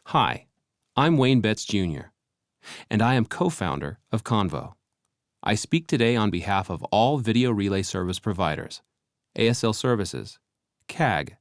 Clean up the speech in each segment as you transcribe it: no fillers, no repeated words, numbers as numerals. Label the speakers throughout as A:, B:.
A: Hi, I'm Wayne Betts Jr., and I am co-founder of Convo. I speak today on behalf of all video relay service providers, ASL Services, CAG,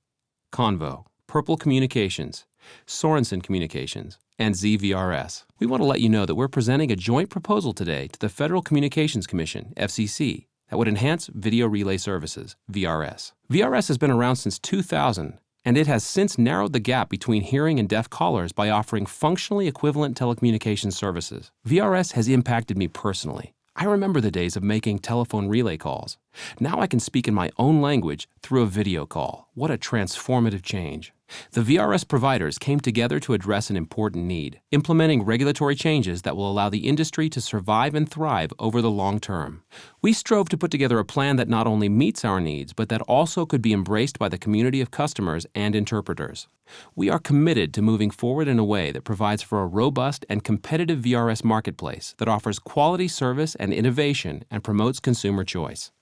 A: Convo, Purple Communications, Sorensen Communications, and ZVRS. We want to let you know that we're presenting a joint proposal today to the Federal Communications Commission, FCC, that would enhance video relay services, VRS. VRS has been around since 2000, and it has since narrowed the gap between hearing and deaf callers by offering functionally equivalent telecommunications services. VRS has impacted me personally. I remember the days of making telephone relay calls. Now I can speak in my own language through a video call. What a transformative change. The VRS providers came together to address an important need, implementing regulatory changes that will allow the industry to survive and thrive over the long term. We strove to put together a plan that not only meets our needs, but that also could be embraced by the community of customers and interpreters. We are committed to moving forward in a way that provides for a robust and competitive VRS marketplace that offers quality service and innovation and promotes consumer choice.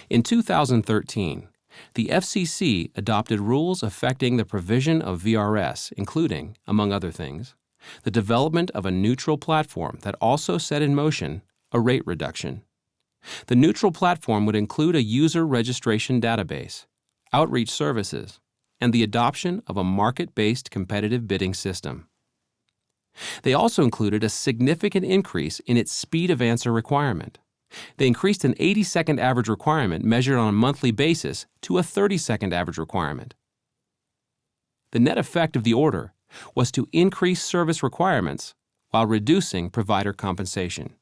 A: In 2013, the FCC adopted rules affecting the provision of VRS, including, among other things, the development of a neutral platform that also set in motion a rate reduction. The neutral platform would include a user registration database, outreach services, and the adoption of a market-based competitive bidding system. They also included a significant increase in its speed of answer requirement. They increased an 80-second average requirement measured on a monthly basis to a 30-second average requirement. The net effect of the order was to increase service requirements while reducing provider compensation.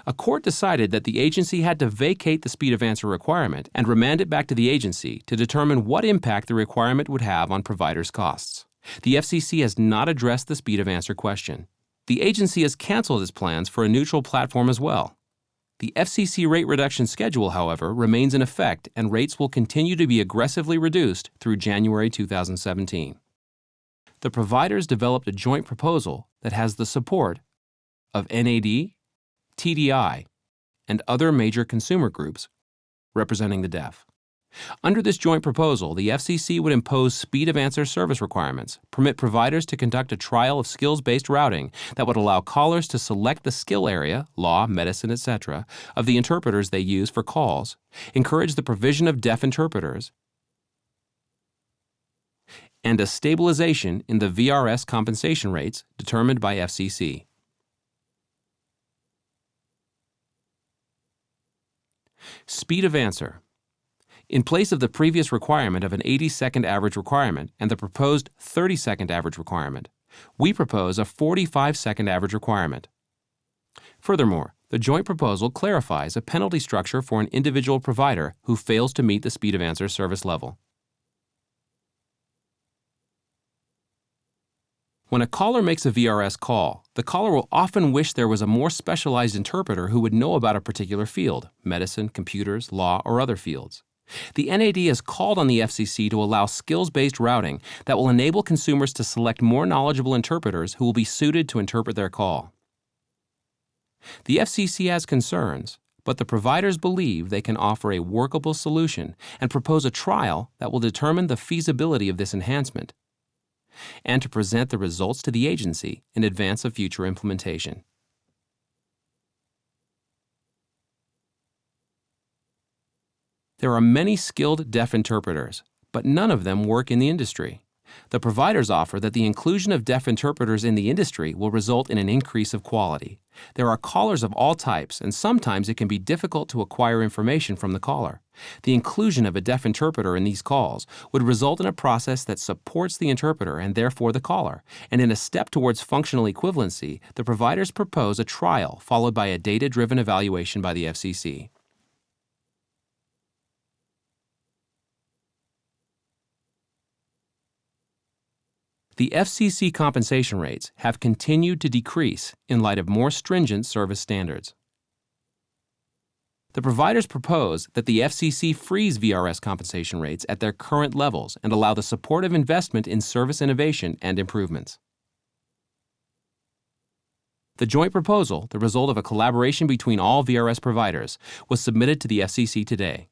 A: A court decided that the agency had to vacate the speed of answer requirement and remand it back to the agency to determine what impact the requirement would have on providers' costs. The FCC has not addressed the speed of answer question. The agency has canceled its plans for a neutral platform as well. The FCC rate reduction schedule, however, remains in effect, and rates will continue to be aggressively reduced through January 2017. The providers developed a joint proposal that has the support of NAD, TDI, and other major consumer groups representing the deaf. Under this joint proposal, the FCC would impose speed of answer service requirements, permit providers to conduct a trial of skills-based routing that would allow callers to select the skill area, law, medicine, etc., of the interpreters they use for calls, encourage the provision of deaf interpreters, and a stabilization in the VRS compensation rates determined by FCC. Speed of answer. In place of the previous requirement of an 80-second average requirement and the proposed 30-second average requirement, we propose a 45-second average requirement. Furthermore, the joint proposal clarifies a penalty structure for an individual provider who fails to meet the speed of answer service level. When a caller makes a VRS call, the caller will often wish there was a more specialized interpreter who would know about a particular field, medicine, computers, law, or other fields. The NAD has called on the FCC to allow skills-based routing that will enable consumers to select more knowledgeable interpreters who will be suited to interpret their call. The FCC has concerns, but the providers believe they can offer a workable solution and propose a trial that will determine the feasibility of this enhancement, and to present the results to the agency in advance of future implementation. There are many skilled deaf interpreters, but none of them work in the industry. The providers offer that the inclusion of deaf interpreters in the industry will result in an increase of quality. There are callers of all types, and sometimes it can be difficult to acquire information from the caller. The inclusion of a deaf interpreter in these calls would result in a process that supports the interpreter and therefore the caller, and in a step towards functional equivalency, the providers propose a trial followed by a data-driven evaluation by the FCC. The FCC compensation rates have continued to decrease in light of more stringent service standards. The providers propose that the FCC freeze VRS compensation rates at their current levels and allow the support of investment in service innovation and improvements. The joint proposal, the result of a collaboration between all VRS providers, was submitted to the FCC today.